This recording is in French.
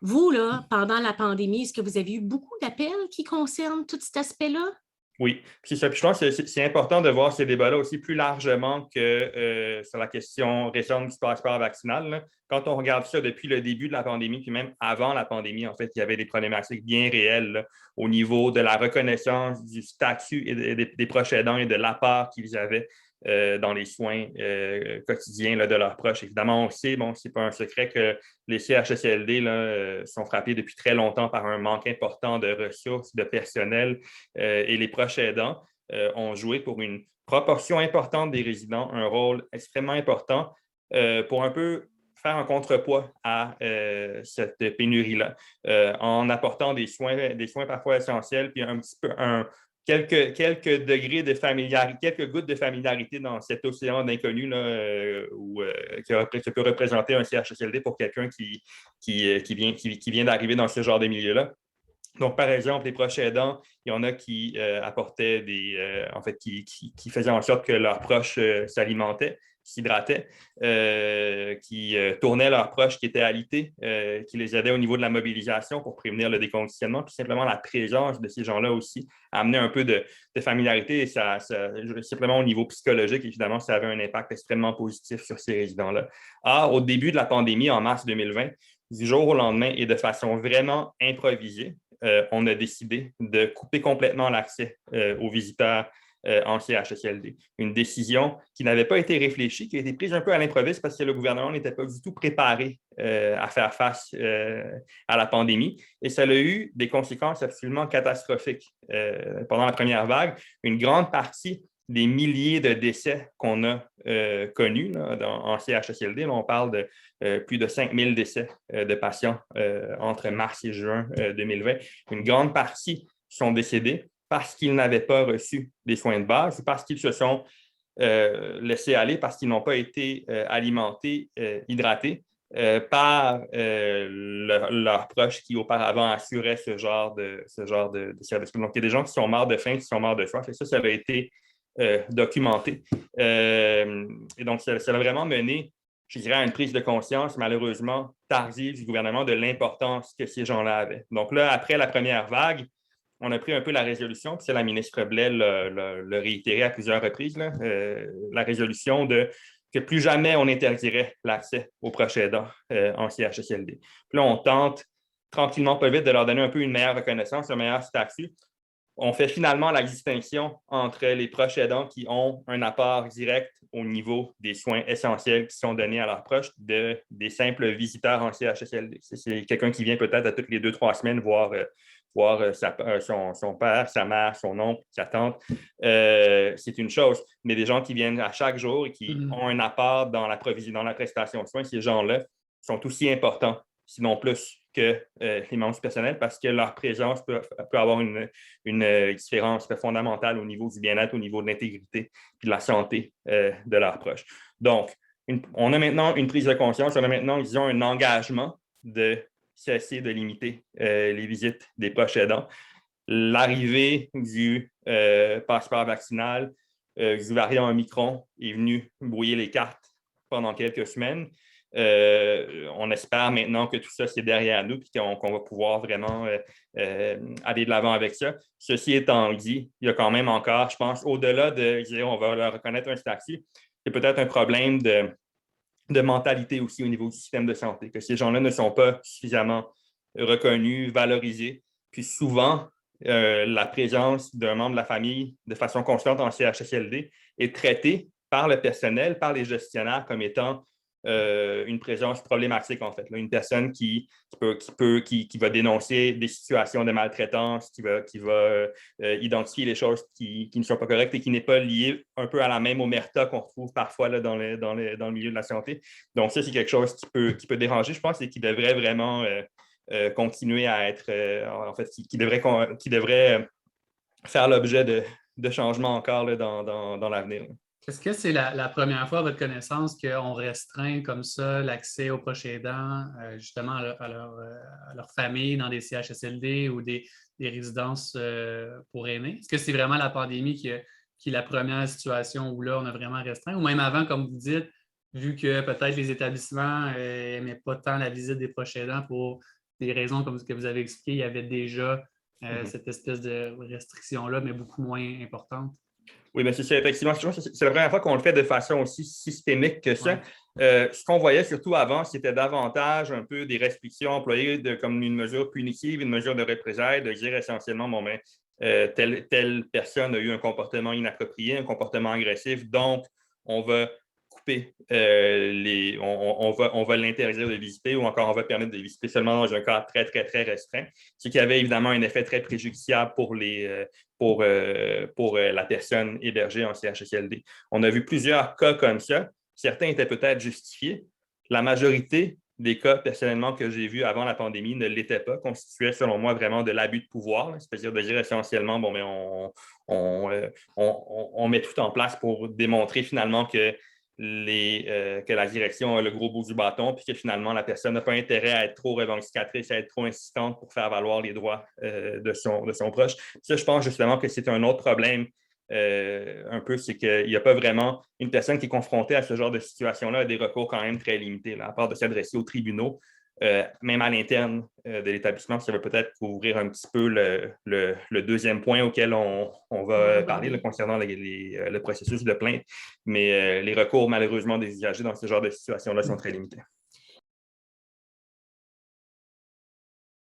Vous, là, pendant la pandémie, est-ce que vous avez eu beaucoup d'appels qui concernent tout cet aspect-là? Oui, puis c'est ça. Puis je pense que c'est important de voir ces débats-là aussi plus largement que sur la question récente du passeport vaccinal, là. Quand on regarde ça depuis le début de la pandémie, puis même avant la pandémie, en fait, il y avait des problématiques bien réelles là, au niveau de la reconnaissance du statut des proches aidants et de l'apport qu'ils avaient dans les soins quotidiens là, de leurs proches. Évidemment, on sait, bon, c'est pas un secret que les CHSLD là, sont frappés depuis très longtemps par un manque important de ressources, de personnel et les proches aidants ont joué pour une proportion importante des résidents un rôle extrêmement important pour un peu faire un contrepoids à cette pénurie-là, en apportant des soins parfois essentiels, puis un petit peu quelques degrés de familiarité, quelques gouttes de familiarité dans cet océan d'inconnu là, que peut représenter un CHSLD pour quelqu'un qui vient d'arriver dans ce genre de milieu-là. Donc, par exemple, les proches aidants, il y en a qui apportaient en fait, qui faisaient en sorte que leurs proches s'alimentaient, s'hydrataient, qui tournaient leurs proches qui étaient alités, qui les aidaient au niveau de la mobilisation pour prévenir le déconditionnement. Puis simplement la présence de ces gens-là aussi amenait un peu de familiarité et simplement au niveau psychologique, évidemment, ça avait un impact extrêmement positif sur ces résidents-là. Or, au début de la pandémie, en mars 2020, du jour au lendemain et de façon vraiment improvisée, on a décidé de couper complètement l'accès aux visiteurs en CHSLD. Une décision qui n'avait pas été réfléchie, qui a été prise un peu à l'improviste parce que le gouvernement n'était pas du tout préparé à faire face à la pandémie. Et ça a eu des conséquences absolument catastrophiques. Pendant la première vague, une grande partie des milliers de décès qu'on a connus là, en CHSLD. Là, on parle de plus de 5000 décès de patients entre mars et juin 2020. Une grande partie sont décédés parce qu'ils n'avaient pas reçu des soins de base, parce qu'ils se sont laissés aller, parce qu'ils n'ont pas été alimentés, hydratés par leurs proches qui auparavant assuraient ce genre de service. Donc, il y a des gens qui sont morts de faim, qui sont morts de soif, et ça avait été documenté. Et donc, ça a vraiment mené, je dirais, à une prise de conscience, malheureusement, tardive du gouvernement de l'importance que ces gens-là avaient. Donc là, après la première vague, on a pris un peu la résolution, puis c'est la ministre Blais l'a réitéré à plusieurs reprises, là, la résolution de que plus jamais on interdirait l'accès aux proches aidants en CHSLD. Puis là, on tente tranquillement, pas vite, de leur donner un peu une meilleure reconnaissance, un meilleur statut. On fait finalement la distinction entre les proches aidants qui ont un apport direct au niveau des soins essentiels qui sont donnés à leurs proches des simples visiteurs en CHSLD. C'est quelqu'un qui vient peut-être à toutes les 2, 3 semaines voir son père, sa mère, son oncle, sa tante. C'est une chose. Mais des gens qui viennent à chaque jour et qui ont un apport dans la prestation de soins, ces gens-là sont aussi importants, sinon plus, que les membres du personnel parce que leur présence peut avoir une différence fondamentale au niveau du bien-être, au niveau de l'intégrité et de la santé de leurs proches. Donc, on a maintenant une prise de conscience, on a maintenant, disons, un engagement de cesser de limiter les visites des proches aidants. L'arrivée du passeport vaccinal, du variant Omicron est venu brouiller les cartes pendant quelques semaines. On espère maintenant que tout ça, c'est derrière nous et qu'on va pouvoir vraiment aller de l'avant avec ça. Ceci étant dit, il y a quand même encore, je pense, au-delà de dire on va leur reconnaître un statut, il y a peut-être un problème de mentalité aussi au niveau du système de santé, que ces gens-là ne sont pas suffisamment reconnus, valorisés. Puis souvent, la présence d'un membre de la famille de façon constante en CHSLD est traitée par le personnel, par les gestionnaires comme étant une présence problématique, en fait. Là, une personne qui va dénoncer des situations de maltraitance, qui va identifier les choses qui ne sont pas correctes et qui n'est pas liée un peu à la même omerta qu'on retrouve parfois là, dans le milieu de la santé. Donc, ça, c'est quelque chose qui peut déranger, je pense, et qui devrait vraiment continuer à être, en fait, qui devrait faire l'objet de changements encore là, dans l'avenir. Est-ce que c'est la première fois, à votre connaissance, qu'on restreint comme ça l'accès aux proches aidants, justement à leur famille dans des CHSLD ou des résidences pour aînés? Est-ce que c'est vraiment la pandémie qui est la première situation où là, on a vraiment restreint? Ou même avant, comme vous dites, vu que peut-être les établissements n'aimaient pas tant la visite des proches aidants pour des raisons comme ce que vous avez expliqué, il y avait déjà cette espèce de restriction-là, mais beaucoup moins importante. Oui, mais c'est ça, effectivement. C'est la première fois qu'on le fait de façon aussi systémique que ça. Ouais. Ce qu'on voyait surtout avant, c'était davantage un peu des restrictions employées comme une mesure punitive, une mesure de représailles, de dire essentiellement, bon, ben, telle personne a eu un comportement inapproprié, un comportement agressif, donc on va couper on va l'interdire de visiter ou encore on va permettre de visiter seulement dans un cas très, très, très restreint, ce qui avait évidemment un effet très préjudiciable pour la personne hébergée en CHSLD. On a vu plusieurs cas comme ça. Certains étaient peut-être justifiés. La majorité des cas, personnellement, que j'ai vus avant la pandémie ne l'étaient pas, constituaient, selon moi, vraiment de l'abus de pouvoir, c'est-à-dire de dire essentiellement, bon, mais on met tout en place pour démontrer finalement que la direction a le gros bout du bâton, puis que finalement, la personne n'a pas intérêt à être trop revendicatrice, à être trop insistante pour faire valoir les droits de son proche. Ça, je pense justement que c'est un autre problème un peu, c'est qu'il n'y a pas vraiment une personne qui est confrontée à ce genre de situation-là a des recours quand même très limités, là, à part de s'adresser aux tribunaux. Même à l'interne de l'établissement, ça va peut-être couvrir un petit peu le deuxième point auquel on va parler là, concernant le processus de plainte. Mais les recours, malheureusement, des usagers dans ce genre de situation-là sont très limités.